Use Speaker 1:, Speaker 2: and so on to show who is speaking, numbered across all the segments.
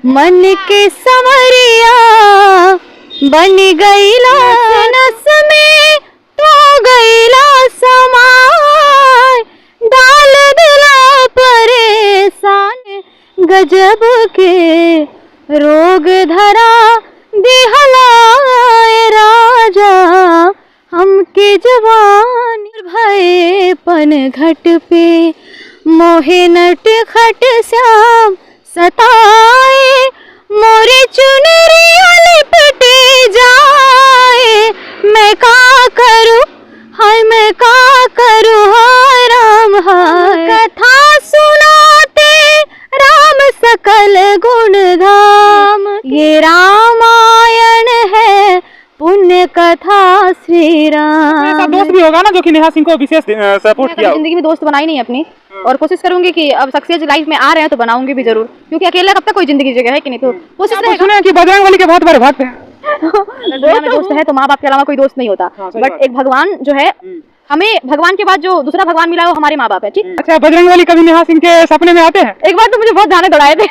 Speaker 1: मन के संवरिया बन गईला नस में तो गईला समाय, डाल दिला परेशान गजब के रोग धरा दिहलाए राजा, हमके जवान भये पन घट पे मोहे नट खट श्याम सताए, मोरे चुनरिया लिपटे जाए, मैं का करूं हाय मैं का करूं हाय राम हाय, कथा सुनाते राम सकल गुण धाम, ये रामायण है पुण्य कथा श्री राम।
Speaker 2: ऐसा दोस्त भी होगा ना जो कि नेहा सिंह को विशेष सपोर्ट किया?
Speaker 1: जिंदगी में दोस्त बनाई नहीं अपनी, और कोशिश करूंगी कि अब सक्सेस लाइफ में आ रहे हैं तो बनाऊंगी भी जरूर, क्योंकि अकेला कब तक कोई जिंदगी जगह है कि नहीं, तो कोशिश रहेगा।
Speaker 2: सुने कि बजरंगबली के बहुत बड़े भक्त हैं।
Speaker 1: दुनिया में दोस्त है तो माँ बाप के अलावा कोई दोस्त नहीं होता, बट एक भगवान जो है, हमें भगवान के बाद जो दूसरा भगवान मिला है वो हमारे माँ बाप है। ठीक।
Speaker 2: अच्छा, बजरंगबली कभी नेहा सिंह के सपने में आते हैं?
Speaker 1: एक बार तो मुझे बहुत ध्यान दौड़ाए थे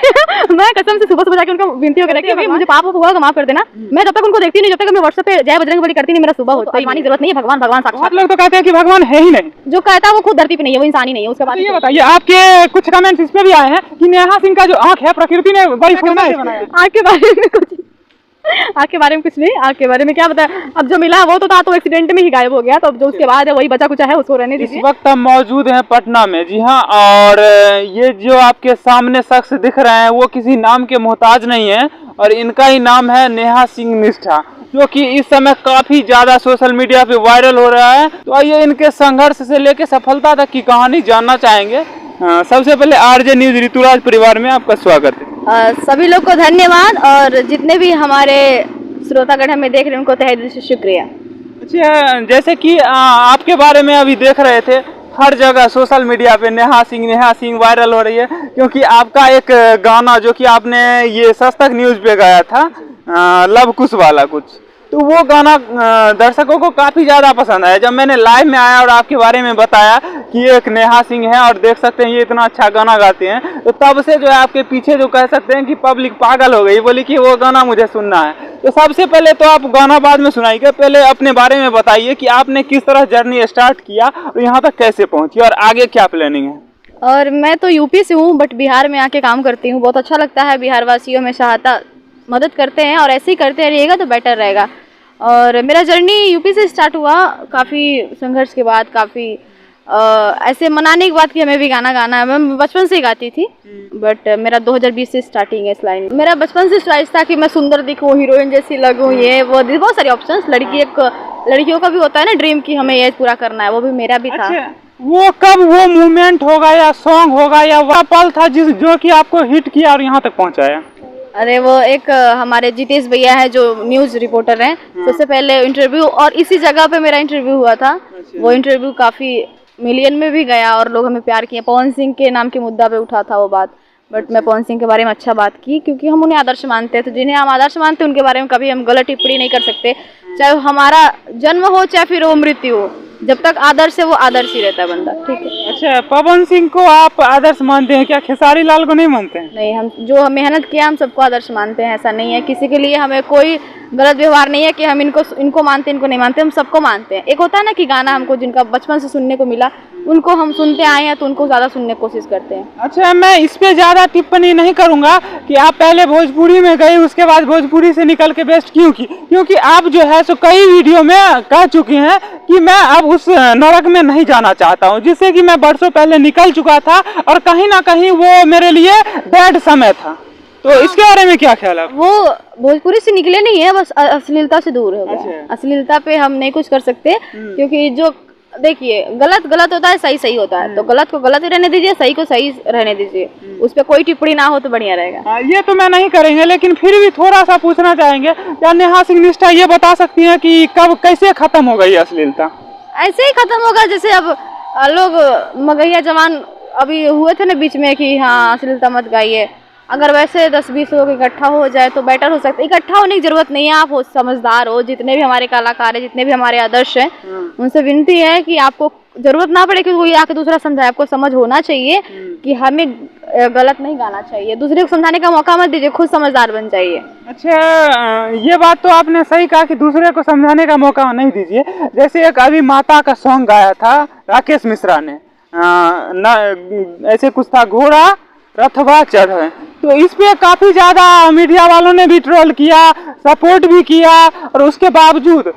Speaker 1: मैं कसम से सुबह सुबह जाके उनको विनती वगैरह की, मुझे पाप हुआ तो माफ कर देना, मैं जब तक उनको देखती नहीं, जब तक मैं व्हाट्सएप पे जय बजरंगबली करती नहीं, मेरा सुबह होता है। मानी जरूरत नहीं है, भगवान भगवान साक्षात।
Speaker 2: बहुत लोग तो कहते हैं कि भगवान है ही नहीं।
Speaker 1: जो कहता है वो खुद धरती पे नहीं है, वो इंसान ही नहीं है। उसके बाद
Speaker 2: ये बताइए, आपके कुछ कमेंट्स इस पे भी आए हैं कि नेहा सिंह का जो आंख है प्रकृति ने बड़ी फुर्सत से बनाया है।
Speaker 1: आँख के बारे में कुछ, आँख के बारे में कुछ नहीं, आँख के बारे में क्या पता, अब जो मिला वो तो था तो एक्सीडेंट में ही गायब हो गया, तो अब जो उसके बाद है वही बचा कुछ है, उसको रहने दीजिए।
Speaker 2: इस वक्त हम मौजूद हैं पटना में, जी हाँ, और ये जो आपके सामने शख्स दिख रहे हैं वो किसी नाम के मोहताज नहीं है, और इनका ही नाम है नेहा सिंह निष्ठा, जो कि इस समय काफी ज्यादा सोशल मीडिया पे वायरल हो रहा है। तो आइए इनके संघर्ष से लेकर सफलता तक की कहानी जानना चाहेंगे। सबसे पहले आरजे न्यूज ऋतुराज परिवार में आपका स्वागत है।
Speaker 1: सभी लोग को धन्यवाद, और जितने भी हमारे श्रोतागण हमें देख रहे हैं उनको तहे दिल से शुक्रिया।
Speaker 2: अच्छा, जैसे कि आपके बारे में अभी देख रहे थे, हर जगह सोशल मीडिया पे नेहा सिंह वायरल हो रही है, क्योंकि आपका एक गाना जो कि आपने ये सच तक न्यूज पे गाया था, लव कुश वाला कुछ, तो वो गाना दर्शकों को काफी ज्यादा पसंद आया। जब मैंने लाइव में आया और आपके बारे में बताया कि ये एक नेहा सिंह है और देख सकते हैं ये इतना अच्छा गाना गाते हैं, तो तब से जो है आपके पीछे जो कह सकते हैं कि पब्लिक पागल हो गई, बोली कि वो गाना मुझे सुनना है। तो सबसे पहले तो आप गाना बाद में सुनाइएगा, पहले अपने बारे में बताइए कि आपने किस तरह जर्नी स्टार्ट किया और यहाँ तक कैसे पहुंची और आगे क्या प्लानिंग है।
Speaker 1: और मैं तो यूपी से हूँ, बट बिहार में आके काम करती हूँ, बहुत अच्छा लगता है। बिहार वासियों में सहायता मदद करते हैं और ऐसे ही करते रहिएगा तो बेटर रहेगा। और मेरा जर्नी यूपी से स्टार्ट हुआ, काफ़ी संघर्ष के बाद, काफ़ी ऐसे मनाने के बाद कि हमें भी गाना गाना है। मैं बचपन से ही गाती थी, बट मेरा 2020 से स्टार्टिंग है इस लाइन। मेरा बचपन से चॉइस था कि मैं सुंदर दिखूं, हीरोइन जैसी लगूं, ये वो बहुत सारे ऑप्शंस। लड़कियों का भी होता है ना ड्रीम कि हमें ये पूरा करना है, वो भी मेरा भी था।
Speaker 2: अच्छा, वो कब वो मूवमेंट होगा या सॉन्ग होगा या वह पल था जो कि आपको हिट किया और यहाँ तक पहुँचाया?
Speaker 1: अरे वो एक हमारे जितेश भैया है जो न्यूज रिपोर्टर हैं, सबसे पहले इंटरव्यू, और इसी जगह पे मेरा इंटरव्यू हुआ था। वो इंटरव्यू काफ़ी मिलियन में भी गया और लोग हमें प्यार किए। पवन सिंह के नाम के मुद्दा पे उठा था वो बात, बट मैं पवन सिंह के बारे में अच्छा बात की, क्योंकि हम उन्हें आदर्श मानते हैं। तो जिन्हें हम आदर्श मानते हैं उनके बारे में कभी हम गलत टिप्पणी नहीं कर सकते, चाहे वो हमारा जन्म हो चाहे फिर वो मृत्यु हो। जब तक आदर्श है वो आदर्श ही रहता है बंदा। ठीक है।
Speaker 2: अच्छा, पवन सिंह को आप आदर्श मानते हैं क्या? खेसारी लाल को नहीं मानते हैं?
Speaker 1: नहीं, हम जो मेहनत किया हम सबको आदर्श मानते हैं। ऐसा नहीं है किसी के लिए हमें कोई गलत व्यवहार नहीं है कि हम इनको मानते हैं इनको नहीं मानते, हम सबको मानते हैं। एक होता है ना कि गाना हमको जिनका बचपन से सुनने को मिला उनको हम सुनते आए हैं तो उनको ज़्यादा सुनने की कोशिश करते हैं।
Speaker 2: अच्छा, मैं इस पे ज़्यादा टिप्पणी नहीं करूंगा कि आप पहले भोजपुरी में गए उसके बाद भोजपुरी से निकल के बेस्ट क्यों की, क्योंकि आप जो है सो कई वीडियो में कह चुके हैं कि मैं अब उस नरक में नहीं जाना चाहता हूं, जिससे कि मैं वर्षों पहले निकल चुका था और कहीं ना कहीं वो मेरे लिए बैड समय था। तो इसके बारे में क्या ख्याल है?
Speaker 1: वो भोजपुरी से निकले नहीं है, बस अश्लीलता से दूर हो गया। अश्लीलता पे हम नहीं कुछ कर सकते, क्योंकि जो देखिए गलत होता है, सही होता है, तो गलत को गलत ही रहने दीजिए, सही को सही रहने दीजिए, उस पर कोई टिप्पणी ना हो तो बढ़िया रहेगा।
Speaker 2: ये तो मैं नहीं करेंगे, लेकिन फिर भी थोड़ा सा पूछना चाहेंगे, क्या नेहा सिंह निष्ठा ये बता सकती हैं कि कब कैसे खत्म हो गई अश्लीलता?
Speaker 1: ऐसे ही खत्म होगा जैसे अब लोग मगैया जवान अभी हुए थे ना बीच में कि हाँ अश्लीलता मत गाइए, अगर वैसे 10-20 लोग इकट्ठा हो जाए तो बेटर हो सकता है। इकट्ठा होने की जरूरत नहीं है, आप हो समझदार हो, जितने भी हमारे कलाकार हैं, जितने भी हमारे आदर्श हैं, उनसे विनती है कि आपको जरूरत ना पड़े कि कोई आके दूसरा समझाए, आपको समझ होना चाहिए कि हमें गलत नहीं गाना चाहिए, दूसरे को समझाने का मौका मत दीजिए, खुद समझदार बन जाइए।
Speaker 2: अच्छा, ये बात तो आपने सही कहा कि दूसरे को समझाने का मौका नहीं दीजिए। जैसे एक अभी माता का सॉन्ग गाया था राकेश मिश्रा ने, ऐसे कुछ था, घोड़ा रथवा चढ़, तो इस पे काफी ज्यादा मीडिया वालों ने भी ट्रोल किया, सपोर्ट भी किया, और उसके बावजूद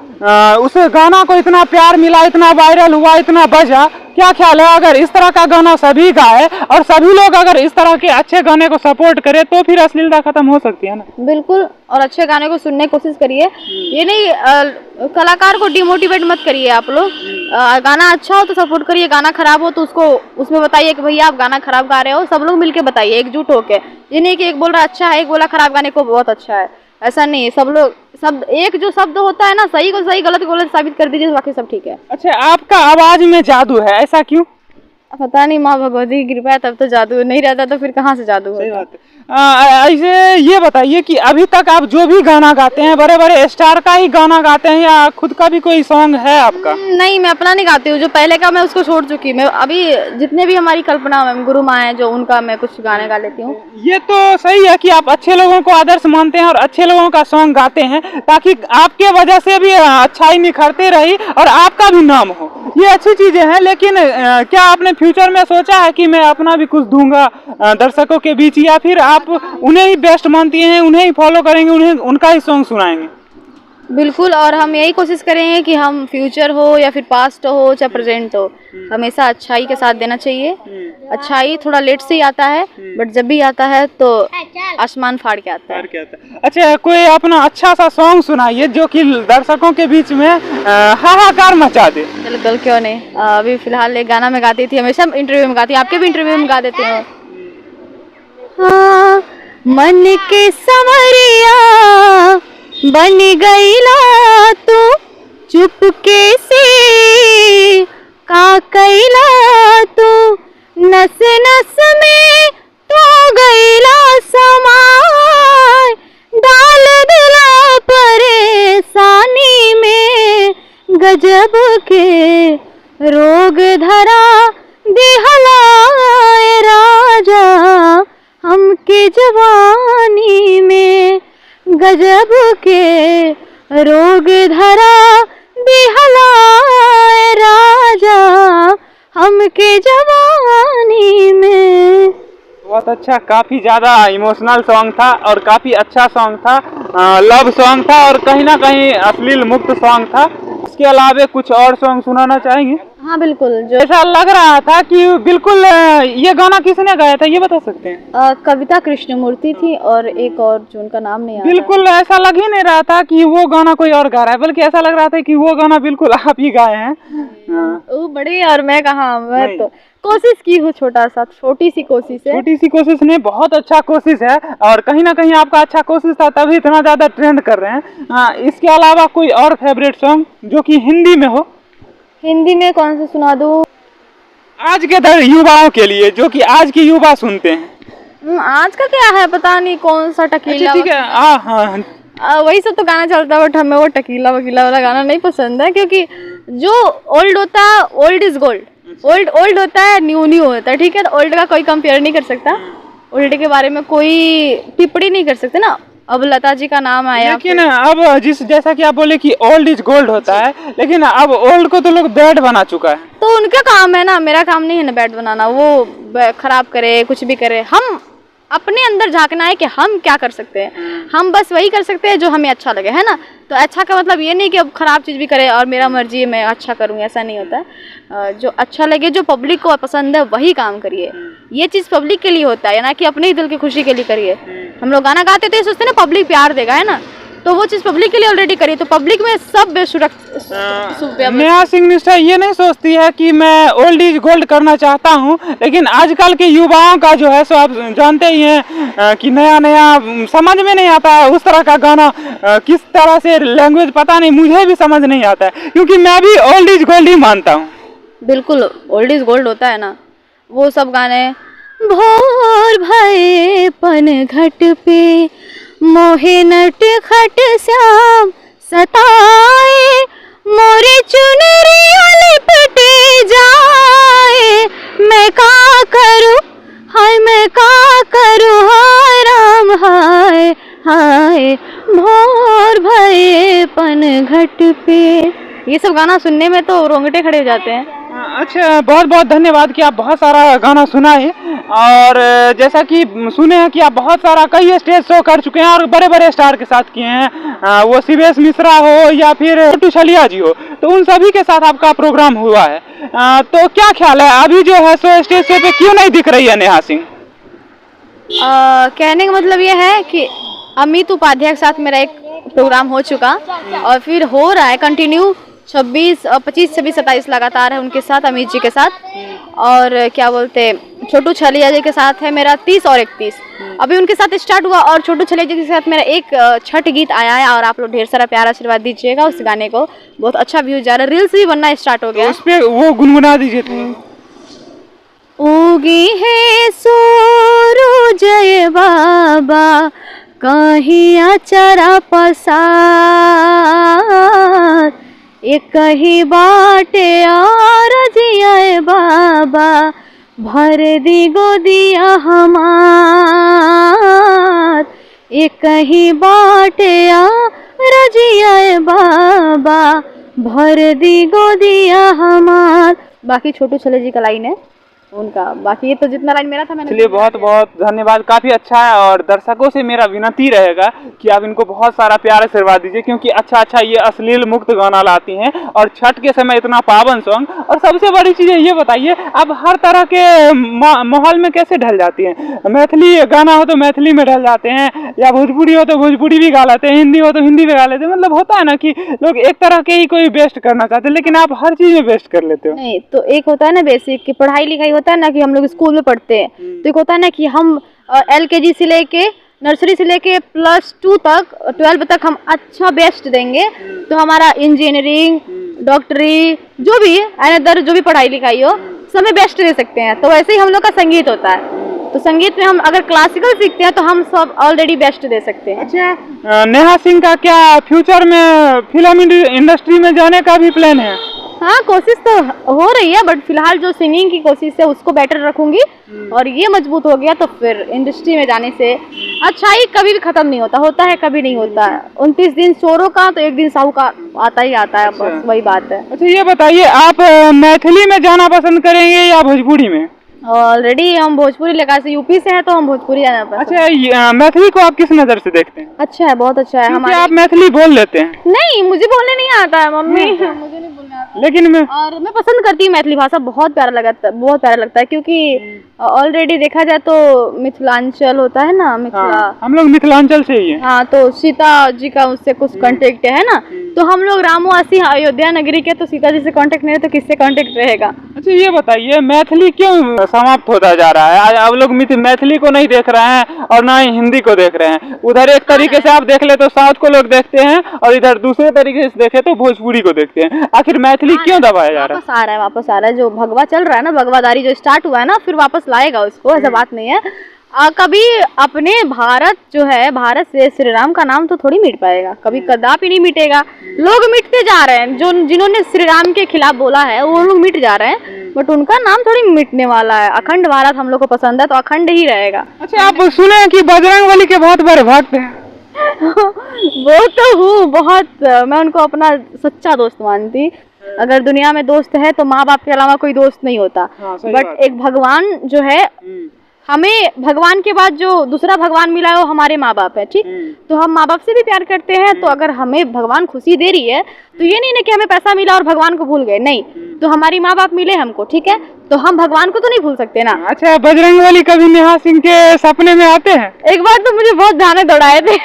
Speaker 2: उस गाना को इतना प्यार मिला, इतना वायरल हुआ, इतना बजा। क्या ख्याल है, अगर इस तरह का गाना सभी गाए और सभी लोग अगर इस तरह के अच्छे गाने को सपोर्ट करें तो फिर अश्लीलता खत्म हो सकती है ना?
Speaker 1: बिल्कुल, और अच्छे गाने को सुनने की कोशिश करिए, ये नहीं कलाकार को डिमोटिवेट मत करिए आप लोग। गाना अच्छा हो तो सपोर्ट करिए, गाना खराब हो तो उसको उसमें बताइए कि भैया आप गाना खराब गा रहे हो, सब लोग मिलके बताइए एकजुट होके। ये नहीं कि एक बोल रहा अच्छा है, एक बोला खराब गाने को बहुत अच्छा है, ऐसा नहीं। सब लोग सब एक जो शब्द होता है ना, सही को सही, गलत को गलत साबित कर दीजिए, बाकी सब ठीक है।
Speaker 2: अच्छा, आपका आवाज में जादू है, ऐसा क्यों?
Speaker 1: पता नहीं, माँ भगवती की कृपा है तब तो जादू, नहीं रहता तो फिर कहाँ से जादू
Speaker 2: सही
Speaker 1: होता।
Speaker 2: बात है। ऐसे ये बताइए कि अभी तक आप जो भी गाना गाते हैं, बड़े बड़े स्टार का ही गाना गाते हैं या खुद का भी कोई सॉन्ग है आपका?
Speaker 1: नहीं, मैं अपना नहीं गाती हूँ, जो पहले का मैं उसको छोड़ चुकी। मैं अभी जितने भी हमारी कल्पना मैम गुरु माँ है जो, उनका मैं कुछ गाने गा लेती हूँ।
Speaker 2: ये तो सही है कि आप अच्छे लोगों को आदर्श मानते हैं और अच्छे लोगों का सॉन्ग गाते हैं, ताकि आपके वजह से भी अच्छाई निखरती रही और आपका भी नाम हो, ये अच्छी चीजें हैं। लेकिन क्या आपने फ्यूचर में सोचा है कि मैं अपना भी कुछ दूंगा दर्शकों के बीच, या फिर आप उन्हें ही बेस्ट मानती हैं, उन्हें ही फॉलो करेंगे, उन्हें उनका ही सॉन्ग सुनाएंगे?
Speaker 1: बिल्कुल, और हम यही कोशिश करेंगे कि हम फ्यूचर हो या फिर पास्ट हो चाहे प्रेजेंट हो, हमेशा अच्छाई के साथ देना चाहिए। अच्छाई थोड़ा लेट से ही आता है, बट जब भी आता है तो आसमान फाड़ के आता है।
Speaker 2: अच्छा, कोई अपना अच्छा सा सॉन्ग सुनाइए जो कि दर्शकों के बीच में हाहाकार मचा दे।
Speaker 1: बिल्कुल, क्यों नहीं। अभी फिलहाल एक गाना मैं गाती थी, हमेशा इंटरव्यू में गाती, आपके भी इंटरव्यू में गा देती हूँ। हाँ, मन के संवरिया बन गईला तू, चुपके से का कैला तू, नस नस में तो गईला समाय, डाल दिला परेशानी में, गजब के रोग धरा दिहलाए राजा हमके जवानी में, गजब के रोग धरा दिहलाए राजा हमके जवानी में।
Speaker 2: बहुत अच्छा, काफी ज्यादा इमोशनल सॉन्ग था और काफी अच्छा सॉन्ग था, लव सॉन्ग था और कहीं ना कहीं अश्लील मुक्त सॉन्ग था। इसके अलावा कुछ और सॉन्ग सुनाना चाहेंगे?
Speaker 1: हाँ बिल्कुल, जो
Speaker 2: ऐसा लग रहा था कि बिल्कुल ये गाना किसने गाया था, ये बता सकते हैं?
Speaker 1: कविता कृष्णमूर्ति थी और एक और जो उनका नाम नहीं आता।
Speaker 2: बिल्कुल ऐसा लग ही नहीं रहा था कि वो गाना कोई और गा रहा है, बल्कि ऐसा लग रहा था कि वो गाना बिल्कुल आप ही गाए हैं।
Speaker 1: वो बड़े और मैं कहाँ, मैं तो कोशिश की हूँ, छोटी सी कोशिश है।
Speaker 2: छोटी सी कोशिश नहीं, बहुत अच्छा कोशिश है, और कहीं ना कहीं आपका अच्छा कोशिश था तभी इतना ज्यादा ट्रेंड कर रहे हैं। इसके अलावा कोई और फेवरेट सॉन्ग जो कि हिंदी में हो?
Speaker 1: हिंदी में कौन सा सुना दूँ?
Speaker 2: आज के युवाओं के लिए, जो कि आज के युवा सुनते हैं।
Speaker 1: आज का क्या है पता नहीं, कौन सा टकीला।
Speaker 2: ठीक है, हाँ,
Speaker 1: वही सब तो गाना चलता है, बट हमें वो टकीला वकीला वाला गाना नहीं पसंद है, क्योंकि जो ओल्ड होता है, ओल्ड इज गोल्ड, ओल्ड होता है, न्यू होता है, ठीक है। ओल्ड का कोई कंपेयर नहीं कर सकता, ओल्ड के बारे में कोई टिप्पणी नहीं कर सकते ना। अब लता जी का नाम आया,
Speaker 2: लेकिन अब जैसा कि आप बोले कि ओल्ड इज गोल्ड होता है, लेकिन अब ओल्ड को तो लोग बैड बना चुका है।
Speaker 1: तो उनका काम है ना, मेरा काम नहीं है ना बैड बनाना। वो खराब करे, कुछ भी करे, हम अपने अंदर झांकना है कि हम क्या कर सकते हैं। हम बस वही कर सकते हैं जो हमें अच्छा लगे, है ना। तो अच्छा का मतलब ये नहीं कि अब खराब चीज़ भी करे और मेरा मर्जी है मैं अच्छा करूँ, ऐसा नहीं होता है। जो अच्छा लगे, जो पब्लिक को पसंद है, वही काम करिए। ये चीज़ पब्लिक के लिए होता है ना कि अपने ही दिल की खुशी के लिए करिए। हम लोग गाना गाते थे, सोचते ना पब्लिक प्यार देगा, है ना, तो वो चीज़ पब्लिक के लिए ऑलरेडी करिए, तो पब्लिक में सब
Speaker 2: नेहा सिंह निष्ठा ये नहीं सोचती है कि मैं ओल्ड इज गोल्ड करना चाहता हूँ, लेकिन आजकल के युवाओं का जो है सो आप जानते ही हैं कि नया समझ में नहीं आता है उस तरह का गाना, किस तरह से लैंग्वेज पता नहीं, मुझे भी समझ नहीं आता है, क्योंकि मैं भी ओल्ड इज गोल्ड ही मानता हूँ।
Speaker 1: बिल्कुल ओल्ड इज गोल्ड होता है ना, वो सब गाने। भोर भये पन घट पे मोहे नट खट श्याम सताए, मोरी चुनरिया लिपटे जाए, मैं का करूं, हाय मैं का करूं, हाय राम हाय हाय, भोर भये पनघट पे। ये सब गाना सुनने में तो रोंगटे खड़े हो जाते हैं।
Speaker 2: अच्छा, बहुत बहुत धन्यवाद कि आप बहुत सारा गाना सुनाए। और जैसा कि सुने हैं कि आप बहुत सारा कई स्टेज शो कर चुके हैं और बड़े बड़े स्टार के साथ किए हैं, वो शिवेश मिश्रा हो या फिर छोटू छलिया जी हो, तो उन सभी के साथ आपका प्रोग्राम हुआ है। तो क्या ख्याल है अभी जो है सो स्टेज शो पे क्यों नहीं दिख रही है नेहा सिंह?
Speaker 1: कहने का मतलब ये है कि अमित उपाध्याय के साथ मेरा एक प्रोग्राम हो चुका और फिर हो रहा है कंटिन्यू 25, 26, 27 लगातार है उनके साथ, अमित जी के साथ। और क्या बोलते छोटू छलिया जी के साथ है मेरा 30 और 31 अभी उनके साथ स्टार्ट हुआ। और छोटू छलिया जी के साथ मेरा एक छठ गीत आया है और आप लोग ढेर सारा प्यार आशीर्वाद दीजिएगा उस गाने को, बहुत अच्छा व्यूज जा रहा है, रील्स भी बनना स्टार्ट हो गया।
Speaker 2: उस पे वो गुनगुना दीजिए थे।
Speaker 1: उगी है सूरज बाबा कहीं अचरा पसार, एक ही बाटे आरज़िया बाबा भर दी गोदिया हमार, एक ही बाटे आरज़िया बाबा भर दी गोदिया हमार। बाकी छोटू छले जी का लाइन है उनका, बाकी ये तो जितना लाइन मेरा था मैंने।
Speaker 2: चलिए बहुत बहुत धन्यवाद, काफ़ी अच्छा है। और दर्शकों से मेरा विनती रहेगा कि आप इनको बहुत सारा प्यार आशीर्वाद दीजिए, क्योंकि अच्छा ये अश्लील मुक्त गाना लाती हैं और छठ के समय इतना पावन सॉन्ग। और सबसे बड़ी चीज़ ये बताइए, आप हर तरह के माहौल में कैसे ढल जाती हैं? मैथिली गाना हो तो मैथिली में ढल जाते हैं, या भोजपुरी हो तो भोजपुरी भी गा लेते हैं, हिंदी हो तो हिंदी में गा लेते हैं। मतलब होता है ना कि लोग एक तरह के ही कोई बेस्ट करना चाहते हैं, लेकिन आप हर चीज़ में बेस्ट कर लेते हो।
Speaker 1: नहीं तो एक होता है ना बेसिक की पढ़ाई लिखाई होता है ना, कि हम लोग स्कूल में पढ़ते हैं, तो एक होता है ना कि हम LKG से लेके नर्सरी से लेके +2 तक 12 तक हम अच्छा बेस्ट देंगे, तो हमारा इंजीनियरिंग डॉक्टरी जो भी अनदर जो भी पढ़ाई लिखाई हो सब में बेस्ट दे सकते हैं। तो वैसे ही हम लोग का संगीत होता है, तो संगीत में हम अगर क्लासिकल सीखते हैं तो हम सब ऑलरेडी बेस्ट दे सकते हैं।
Speaker 2: अच्छा, नेहा सिंह का क्या फ्यूचर में फिल्म इंडस्ट्री में जाने का भी प्लान है?
Speaker 1: हाँ कोशिश तो हो रही है, बट फिलहाल जो सिंगिंग की कोशिश है उसको बेटर रखूंगी, और ये मजबूत हो गया तो फिर इंडस्ट्री में जाने से अच्छाई कभी भी खत्म नहीं होता, होता है कभी नहीं होता है। 29 दिन चोरों का तो एक दिन साहू का आता ही आता है।
Speaker 2: अच्छा।
Speaker 1: बस वही बात है।
Speaker 2: अच्छा ये बताइए, आप मैथिली में जाना पसंद करेंगे या भोजपुरी में?
Speaker 1: ऑलरेडी हम भोजपुरी लगा से यूपी से है तो हम भोजपुरी जाना पसंद।
Speaker 2: अच्छा, मैथिली को आप किस नज़र से देखते हैं?
Speaker 1: अच्छा है, बहुत अच्छा है। हमारे
Speaker 2: आप मैथिली बोल लेते हैं?
Speaker 1: नहीं, मुझे बोलने नहीं आता है मम्मी, मुझे नहीं बोलने आता।
Speaker 2: लेकिन मैं
Speaker 1: पसंद करती हूँ मैथिली भाषा, बहुत प्यारा लगता है क्योंकि ऑलरेडी देखा जाए तो मिथिलांचल होता है ना, मिथिला।
Speaker 2: हाँ, हम लोग मिथिलांचल से ही हैं।
Speaker 1: हाँ, तो सीता जी का उससे कुछ कांटेक्ट है ना, तो हम लोग रामवासी अयोध्या नगरी के, तो सीता जी से कांटेक्ट नहीं है तो किससे कांटेक्ट रहेगा।
Speaker 2: अच्छा ये बताइए, मैथिली क्यों समाप्त होता जा रहा है? अब लोग मैथिली को नहीं देख रहे हैं और ना ही हिंदी को देख रहे हैं। उधर एक तरीके से आप देख ले तो साउथ को लोग देखते हैं, और इधर दूसरे तरीके से देखे तो भोजपुरी को देखते हैं। आखिर मैथिली क्यों दबाया जा रहा है?
Speaker 1: वापस आ रहा है जो भगवा चल रहा है ना, भगवादारी जो स्टार्ट हुआ है ना, फिर वापस लाएगा उसको, ऐसा बात नहीं है। कभी अपने भारत जो है, भारत से श्री राम का नाम तो थोड़ी मिट पाएगा, कभी कदापि नहीं मिटेगा। लोग मिटते जा रहे हैं, जो जिन्होंने श्री राम के खिलाफ बोला है वो लोग मिट जा रहे हैं, बट उनका नाम थोड़ी मिटने वाला है। अखंड भारत हम लोग को पसंद है तो अखंड ही रहेगा।
Speaker 2: अच्छा, आप सुने हैं कि बजरंगबली के बहुत बड़े भक्त हैं?
Speaker 1: वो तो हूँ बहुत, मैं उनको अपना सच्चा दोस्त मानती। अगर दुनिया में दोस्त है तो माँ बाप के अलावा कोई दोस्त नहीं होता। बट एक भगवान जो है, हमें भगवान के बाद जो दूसरा भगवान मिला है वो हमारे माँ बाप है, ठीक। तो हम माँ बाप से भी प्यार करते हैं, तो अगर हमें भगवान खुशी दे रही है तो ये नहीं ना कि हमें पैसा मिला और भगवान को भूल गए, नहीं। तो हमारी माँ बाप मिले हमको, ठीक है, तो हम भगवान को तो नहीं भूल सकते ना।
Speaker 2: अच्छा, बजरंगबली कभी नेहा सिंह के सपने में आते हैं?
Speaker 1: एक बार तो मुझे बहुत ध्यान दौड़ाए थे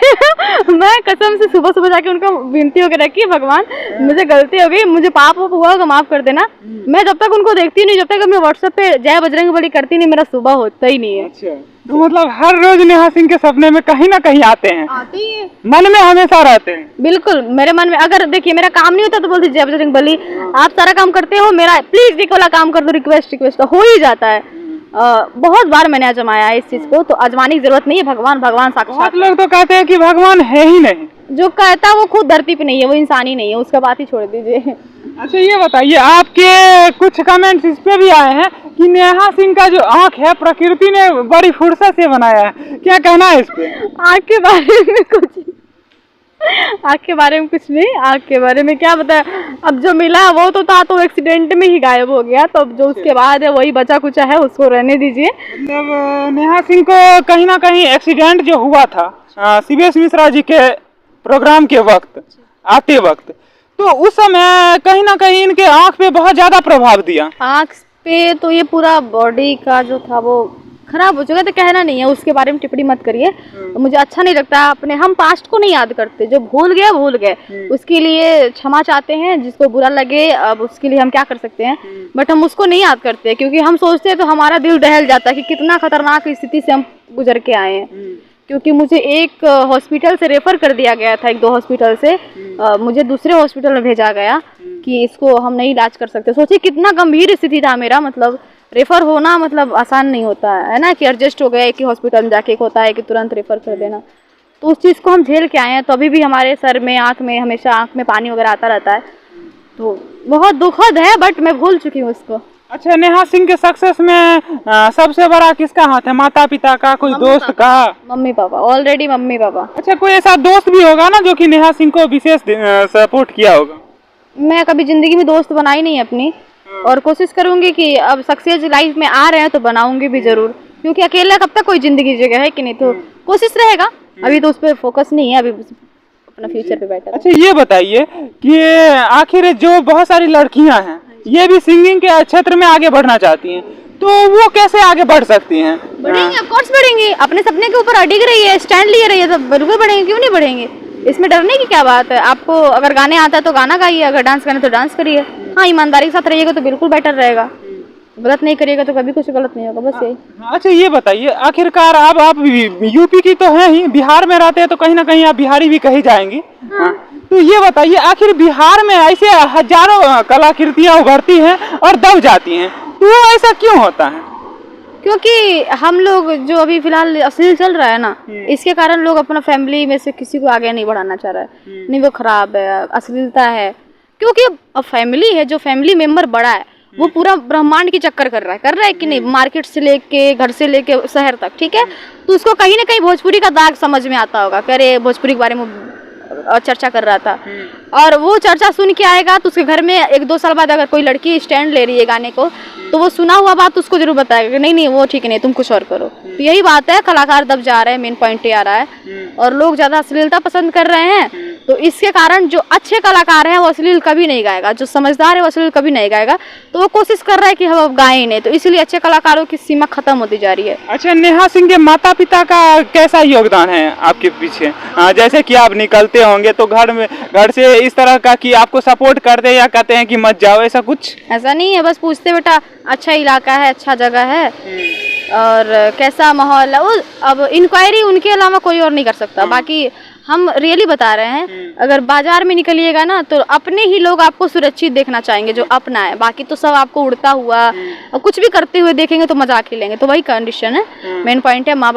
Speaker 1: मैं कसम से सुबह सुबह जाके उनको विनती होकर रखी, भगवान मुझे गलती हो गई, मुझे पाप हुआ होगा, माफ कर देना। मैं जब तक उनको देखती नहीं, जब तक मैं व्हाट्सएप पे जय बजरंगबली करती नहीं, मेरा सुबह होता ही नहीं है।
Speaker 2: अच्छा, तो मतलब हर रोज नेहा सिंह के सपने में कहीं ना कहीं आते हैं?
Speaker 1: आते ही है,
Speaker 2: मन में हमेशा रहते हैं।
Speaker 1: बिल्कुल मेरे मन में। अगर देखिए मेरा काम नहीं होता तो बोलती जय बजरंगबली, आप सारा काम करते हो, मेरा प्लीज ये वाला काम कर दो, रिक्वेस्ट हो ही जाता है। बहुत बार मैंने आजमाया है इस चीज को, तो आजमाने की जरूरत नहीं है, भगवान साक्षात।
Speaker 2: बहुत लोग तो कहते हैं कि भगवान है ही नहीं।
Speaker 1: जो कहता है वो खुद धरती पे नहीं है, वो इंसान ही नहीं है, उसका बात ही छोड़ दीजिए।
Speaker 2: अच्छा ये बताइए, आपके कुछ कमेंट्स इस पे भी आए हैं कि नेहा सिंह का जो आंख है प्रकृति ने बड़ी फुर्सत से बनाया है, क्या कहना है इस पे?
Speaker 1: आँख के बारे में कुछ आँख के बारे में कुछ नहीं, आँख के बारे में क्या बताया। अब जो मिला वो तो था, तो एक्सीडेंट में ही गायब हो गया, तो अब जो उसके बाद है वही बचा कुचा है, उसको रहने दीजिए।
Speaker 2: मतलब नेहा सिंह को कहीं ना कहीं एक्सीडेंट जो हुआ था सीबीएस मिश्रा जी के प्रोग्राम के वक्त आते वक्त, तो उस समय कहीं ना कहीं इनके आंख पे बहुत ज्यादा प्रभाव दिया।
Speaker 1: आँख पे तो ये पूरा बॉडी का जो था वो खराब हो चुका है, तो कहना नहीं है, उसके बारे में टिप्पणी मत करिए। तो मुझे अच्छा नहीं लगता। अपने हम पास्ट को नहीं याद करते, जो भूल गए उसके लिए क्षमा चाहते हैं। जिसको बुरा लगे अब उसके लिए हम क्या कर सकते हैं, बट हम उसको नहीं याद करते, क्योंकि हम सोचते हैं तो हमारा दिल दहल जाता है कि कितना खतरनाक स्थिति से हम गुजर के आए हैं। क्योंकि मुझे एक हॉस्पिटल से रेफर कर दिया गया था, 1-2 हॉस्पिटल से मुझे दूसरे हॉस्पिटल में भेजा गया कि इसको हम नहीं इलाज कर सकते। सोचिए कितना गंभीर स्थिति था मेरा, मतलब रेफर होना मतलब आसान नहीं होता है ना, कि एडजस्ट हो गया एक ही हॉस्पिटल में जाके, एक होता है कि तुरंत रेफर कर देना। तो उस चीज़ को हम झेल के आए हैं, तो अभी भी हमारे सर में, आँख में, हमेशा आँख में पानी वगैरह आता रहता है, तो बहुत दुखद है, बट मैं भूल चुकी हूँ उसको।
Speaker 2: अच्छा, नेहा सिंह के सक्सेस में सबसे बड़ा किसका हाथ है? माता पिता का, कोई दोस्त का?
Speaker 1: Mummy papa, already mummy papa.
Speaker 2: अच्छा, कोई ऐसा दोस्त भी होगा ना जो कि नेहा सिंह को विशेष सपोर्ट किया होगा?
Speaker 1: मैं कभी जिंदगी में दोस्त बनाई नहीं अपनी, और कोशिश करूंगी कि अब सक्सेस लाइफ में आ रहे हैं तो बनाऊंगी भी जरूर, क्योंकि अकेला कब तक कोई जिंदगी जगह है कि नहीं, तो कोशिश रहेगा। अभी तो उस पर फोकस नहीं है, अभी अपना फ्यूचर पे बैठा।
Speaker 2: अच्छा ये बताइए कि आखिर जो बहुत सारी लड़कियां हैं ये भी सिंगिंग के क्षेत्र में आगे बढ़ना चाहती हैं, तो वो कैसे आगे बढ़ सकती हैं?
Speaker 1: बढ़ेंगे, ऑफ कोर्स बढ़ेंगे। अपने सपने के ऊपर अडिग रही है, स्टैंड लिए रही है, तो बिल्कुल बढ़ेंगे, क्यों नहीं बढ़ेंगे। इसमें डरने की क्या बात है। आपको अगर गाने आता है तो गाना गाइए, अगर डांस करना तो डांस करिए। हाँ, ईमानदारी के साथ रहिएगा तो बिल्कुल बेटर रहेगा, गलत नहीं करिएगा तो कभी कुछ गलत नहीं होगा, बस यही।
Speaker 2: अच्छा ये बताइए, आखिरकार आप यूपी की तो हैं ही, बिहार में रहते हैं तो कहीं ना कहीं आप बिहारी भी कही जाएंगी। हाँ। तो ये बताइए, आखिर बिहार में ऐसे हजारों कलाकृतियां उभरती हैं और दब जाती हैं, तो ऐसा क्यों होता है?
Speaker 1: क्योंकि हम लोग जो अभी फिलहाल अश्लील चल रहा है ना, इसके कारण लोग अपना फैमिली में से किसी को आगे नहीं बढ़ाना चाह रहा है। नहीं, वो खराब है, अश्लीलता है। क्योंकि अब फैमिली है, जो फैमिली मेंबर बड़ा है वो पूरा ब्रह्मांड की चक्कर कर रहा है कि नहीं, मार्केट से लेके, घर से लेके शहर तक, ठीक है। तो उसको कहीं ना कहीं भोजपुरी का दाग समझ में आता होगा, अरे भोजपुरी के बारे में चर्चा कर रहा था, और वो चर्चा सुन के आएगा तो उसके घर में 1-2 साल बाद अगर कोई लड़की स्टैंड ले रही है गाने को, तो वो सुना हुआ बात उसको जरूर बताएगा कि नहीं नहीं वो ठीक नहीं, तुम कुछ और करो। तो यही बात है, कलाकार दब जा रहे हैं, मेन पॉइंट ये आ रहा है, और लोग ज्यादा अश्लीलता पसंद कर रहे हैं। तो इसके कारण जो अच्छे कलाकार हैं वो अश्लील कभी नहीं गाएगा, जो समझदार है वो अश्लील कभी नहीं गाएगा। तो वो कोशिश कर रहा है कि हम अब गाएं ही नहीं, तो इसलिए अच्छे कलाकारों की सीमा खत्म होती जा रही है।
Speaker 2: अच्छा, नेहा सिंह के माता पिता का कैसा योगदान है आपके पीछे? जैसे कि आप निकलते होंगे तो घर से इस तरह का कि आपको सपोर्ट करते या कहते हैं कि मत जाओ, ऐसा कुछ?
Speaker 1: ऐसा नहीं है, बस पूछते बेटा अच्छा इलाका है, अच्छा जगह है और कैसा माहौल है, वो अब इंक्वायरी उनके अलावा कोई और नहीं कर सकता। बाकी हम रियली बता रहे हैं, अगर बाजार में निकलिएगा ना तो अपने ही लोग आपको सुरक्षित देखना चाहेंगे, जो अपना है। बाकी तो सब आपको उड़ता हुआ कुछ भी करते हुए देखेंगे तो मजाक ही लेंगे। तो वही कंडीशन है, मेन पॉइंट है, माँ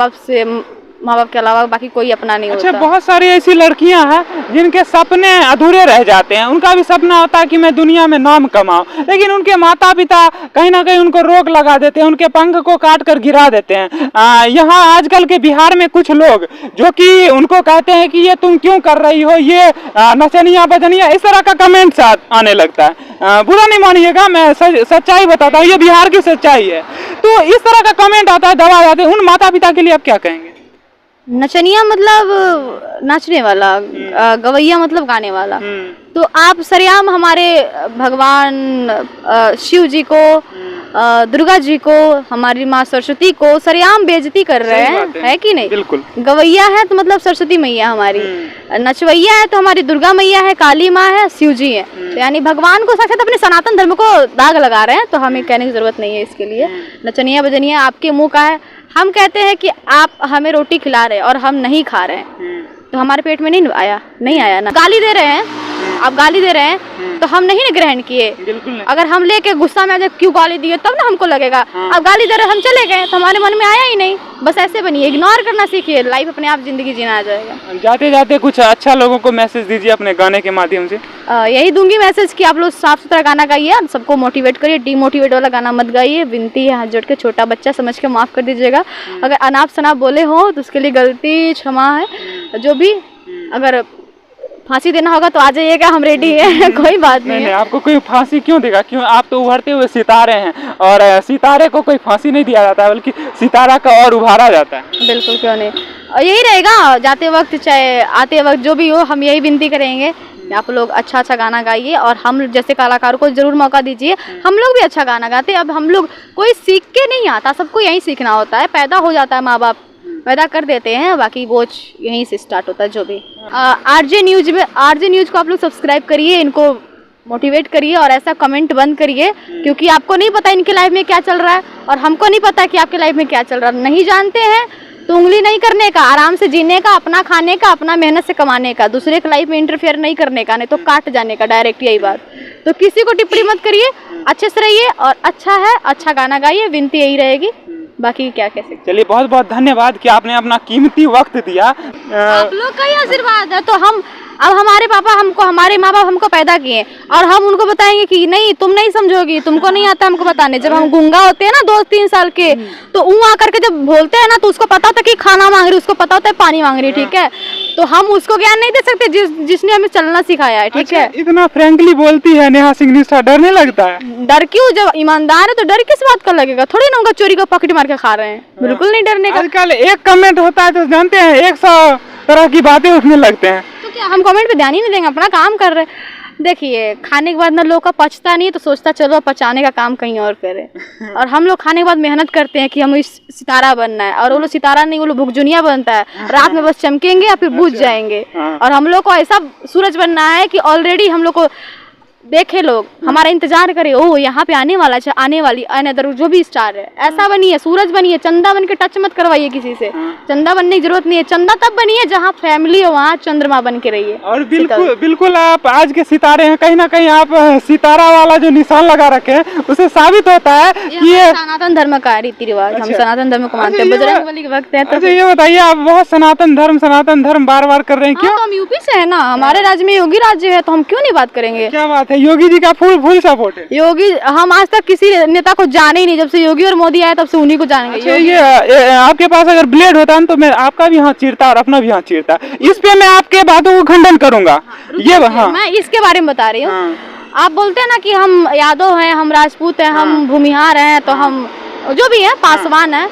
Speaker 1: बाप के अलावा बाकी कोई अपना नहीं होता।
Speaker 2: अच्छा, बहुत सारी ऐसी लड़कियां हैं जिनके सपने अधूरे रह जाते हैं, उनका भी सपना होता है कि मैं दुनिया में नाम कमाऊं, लेकिन उनके माता पिता कहीं ना कहीं उनको रोक लगा देते हैं, उनके पंख को काट कर गिरा देते हैं। यहाँ आजकल के बिहार में कुछ लोग जो कि उनको कहते हैं कि ये तुम क्यों कर रही हो, ये नचनिया बजनिया, इस तरह का कमेंट आने लगता है। बुरा नहीं मानिएगा, मैं सच्चाई बताता हूँ, ये बिहार की सच्चाई है। तो इस तरह का कमेंट आता है, दबा जाते हैं, उन माता पिता के लिए आप क्या कहेंगे?
Speaker 1: नचनिया मतलब नाचने वाला, गवैया मतलब गाने वाला। तो आप सरेआम हमारे भगवान शिव जी को, दुर्गा जी को, हमारी माँ सरस्वती को सरेआम बेइज्जती कर रहे हैं, है कि नहीं?
Speaker 2: बिल्कुल।
Speaker 1: गवैया है तो मतलब सरस्वती मैया हमारी, नचवैया है तो हमारी दुर्गा मैया है, काली माँ है, शिव जी है। तो यानी भगवान को साक्षात अपने सनातन धर्म को दाग लगा रहे हैं, तो हमें कहने की जरूरत नहीं है इसके लिए। नचनिया बजनिया आपके मुंह का है। हम कहते हैं कि आप हमें रोटी खिला रहे हैं और हम नहीं खा रहे हैं, तो हमारे पेट में नहीं आया ना, गाली दे रहे हैं आप गाली दे रहे हैं तो हम नहीं ना ग्रहण किए।
Speaker 2: बिल्कुल नहीं।
Speaker 1: अगर हम लेके गुस्सा में आ जाए क्यों गाली दिए तब ना हमको लगेगा। अब गाली दे रहे हम चले गए तो हमारे मन में आया ही नहीं। बस ऐसे बनिए, इग्नोर करना सीखिए, लाइफ अपने आप जिंदगी जीना आ जाएगा।
Speaker 2: जाते जाते कुछ अच्छा लोगों को मैसेज दीजिए अपने गाने के माध्यम से।
Speaker 1: यही दूंगी मैसेज कि आप लोग साफ सुथरा गाना गाइए, सबको मोटिवेट करिए, डीमोटिवेट वाला गाना मत गाइए। विनती है हाथ जोड़ के, छोटा बच्चा समझ के माफ कर दीजिएगा। अगर अनाप शनाप बोले हो तो उसके लिए गलती क्षमा है। जो भी अगर फांसी देना होगा तो आ जाइएगा, हम रेडी है। कोई बात नहीं है।
Speaker 2: आपको कोई फांसी क्यों देगा? क्यों? आप तो उभरते हुए सितारे हैं और सितारे को कोई फांसी नहीं दिया जाता है, बल्कि सितारा का और उभारा जाता है।
Speaker 1: बिल्कुल, क्यों नहीं। और यही रहेगा जाते वक्त चाहे आते वक्त, जो भी हो हम यही विनती करेंगे आप लोग अच्छा अच्छा गाना गाइए और हम जैसे कलाकारों को जरूर मौका दीजिए। हम लोग भी अच्छा गाना गाते हैं। अब हम लोग कोई सीख के नहीं आता, सबको यहीं सीखना होता है। पैदा हो जाता है, माँ बाप पैदा कर देते हैं, बाकी बोझ यहीं से स्टार्ट होता है। जो भी आरजे न्यूज को आप लोग सब्सक्राइब करिए, इनको मोटिवेट करिए और ऐसा कमेंट बंद करिए, क्योंकि आपको नहीं पता इनके लाइफ में क्या चल रहा है और हमको नहीं पता कि आपके लाइफ में क्या चल रहा है। नहीं जानते हैं तो उंगली नहीं करने का, आराम से जीने का, अपना खाने का, अपना मेहनत से कमाने का, दूसरे के लाइफ में इंटरफेयर नहीं करने का, नहीं तो काट जाने का डायरेक्ट। यही बात, तो किसी को टिप्पणी मत करिए, अच्छे से रहिए और अच्छा है अच्छा गाना गाइए, विनती यही रहेगी। बाकी क्या कह सकते।
Speaker 2: चलिए, बहुत बहुत धन्यवाद कि आपने अपना कीमती वक्त दिया।
Speaker 1: आप लोग का ही आशीर्वाद है तो हम, अब हमारे पापा हमको, हमारे माँ बाप हमको पैदा किए और हम उनको बताएंगे कि नहीं तुम नहीं समझोगी, तुमको नहीं आता हमको बताने। जब हम गूंगा होते हैं ना 2-3 साल के, तो आकर के जब बोलते हैं ना तो उसको पता होता है कि खाना मांग रही, उसको पता होता है पानी मांग रही, ठीक है। तो हम उसको ज्ञान नहीं दे सकते जिसने हमें चलना सिखाया है, ठीक है।
Speaker 2: इतना फ्रैंकली बोलती है नेहा सिंह निष्ठा, डर नहीं लगता है?
Speaker 1: डर क्यों? जब ईमानदार है तो डर किस बात का लगेगा? थोड़ी ना उनका चोरी का पॉकेट मार के खा रहे हैं, बिल्कुल नहीं डरने का।
Speaker 2: आजकल एक कमेंट होता है तो जानते हैं 100 तरह की बातें उठने लगते हैं।
Speaker 1: तो क्या हम कमेंट पे ध्यान ही नहीं देंगे? अपना काम कर रहे हैं। देखिए, खाने के बाद ना लोग का पचता नहीं तो सोचता चलो पचाने का काम कहीं और करें। और हम लोग खाने के बाद मेहनत करते हैं कि हम इस सितारा बनना है, और वो लोग सितारा नहीं, वो लोग भुगजुनिया बनता है। रात में बस चमकेंगे या फिर बुझ जाएंगे। और हम लोग को ऐसा सूरज बनना है कि ऑलरेडी हम लोग को देखे लोग, हमारा इंतजार करे, ओ यहाँ पे आने वाला है, आने वाली अनदर जो भी स्टार है, ऐसा बनिए, सूरज बनिए। चंदा बन के टच मत करवाइए किसी से। चंदा बनने की जरूरत नहीं है। चंदा तब बनिए जहाँ फैमिली हो, वहाँ चंद्रमा बन के रहिए।
Speaker 2: और बिल्कुल आप आज के सितारे हैं, कहीं ना कहीं आप सितारा वाला जो निशान लगा रखे हैं उससे साबित होता है कि ये
Speaker 1: सनातन धर्म का रीति रिवाज। हम सनातन धर्म को मानते हैं, बजरंगबली के भक्त हैं।
Speaker 2: अच्छा, ये बताइए, आप बहुत सनातन धर्म बार बार कर रहे हैं, क्यों?
Speaker 1: तो हम यूपी से है ना, हमारे राज्य में योगी राज्य है, तो हम क्यों नहीं बात करेंगे?
Speaker 2: क्या बात है, योगी जी का फुल सपोर्ट है।
Speaker 1: योगी, हम आज तक किसी नेता को जाने ही नहीं, जब से योगी और मोदी आए तब से उन्हीं को जानेंगे।
Speaker 2: अच्छा, ये आपके पास अगर ब्लेड होता तो मैं आपका भी हाथ चीरता और अपना भी हाथ चीरता। इस पे मैं आपके बातों को खंडन करूंगा। मैं
Speaker 1: इसके बारे में बता रही हूँ। आप बोलते हैं ना कि हम यादव हैं, हम राजपूत हैं, हम भूमिहार हैं, तो हम जो भी है पासवान है,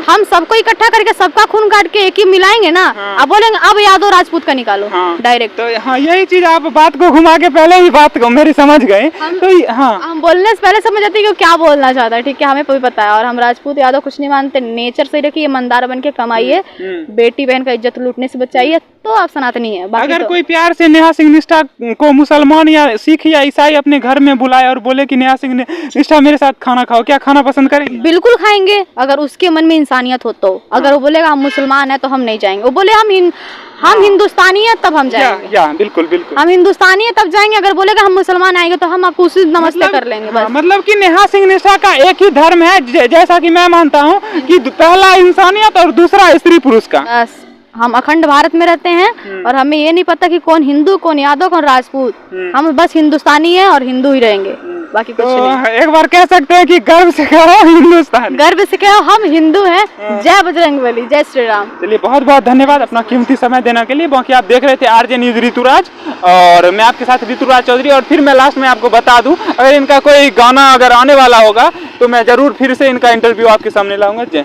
Speaker 1: हम सबको इकट्ठा करके सबका खून काट के एक ही मिलाएंगे ना। अब बोलेंगे अब यादव राजपूत का निकालो डायरेक्ट।
Speaker 2: तो हाँ, यही चीज आप बात को घुमा के पहले ही बात को मेरी समझ गए। तो हाँ,
Speaker 1: हम बोलने से पहले समझ जाते हैं कि क्या बोलना चाहता है, ठीक है, हमें कोई पता है। और हम राजपूत यादव कुछ नहीं मानते। नेचर से रखिए, ईमानदार बन के कमाइए, बेटी बहन का इज्जत लूटने से बचाइए, तो आप सनातनी है।
Speaker 2: अगर कोई प्यार से नेहा सिंह निष्ठा को मुसलमान या सिख या ईसाई अपने घर में बुलाए और बोले कि नेहा सिंह निष्ठा मेरे साथ खाना खाओ, क्या खाना पसंद करेंगे?
Speaker 1: बिल्कुल खाएंगे, अगर उसके मन में इंसानियत हो तो। अगर वो बोलेगा हम मुसलमान हैं तो हम नहीं जाएंगे। वो बोले हम हिंदुस्तानी है तब हम जाएंगे।
Speaker 2: बिल्कुल
Speaker 1: हम हिंदुस्तानी है तब जाएंगे। अगर बोलेगा हम मुसलमान आएंगे तो हम आपको उसी नमस्ते कर लेंगे बस।
Speaker 2: मतलब कि नेहा सिंह निष्ठा का एक ही धर्म है, जैसा कि मैं मानता हूँ कि पहला इंसानियत और दूसरा स्त्री पुरुष का।
Speaker 1: बस हम अखंड भारत में रहते हैं और हमें ये नहीं पता कि कौन हिंदू, कौन यादव, कौन राजपूत। हम बस हिंदुस्तानी है और हिंदू ही रहेंगे, बाकी कुछ नहीं।
Speaker 2: एक बार कह सकते हैं कि गर्व से कहो हिंदुस्तान,
Speaker 1: गर्व से कहो हम हिंदू हैं। जय बजरंगबली, जय श्री राम।
Speaker 2: चलिए, बहुत बहुत धन्यवाद अपना कीमती समय देने के लिए। बाकी आप देख रहे थे आरजे न्यूज ऋतुराज, और मैं आपके साथ ऋतुराज चौधरी। और फिर मैं लास्ट में आपको बता दूं, अगर इनका कोई गाना अगर आने वाला होगा तो मैं जरूर फिर से इनका इंटरव्यू आपके सामने लाऊंगा। जय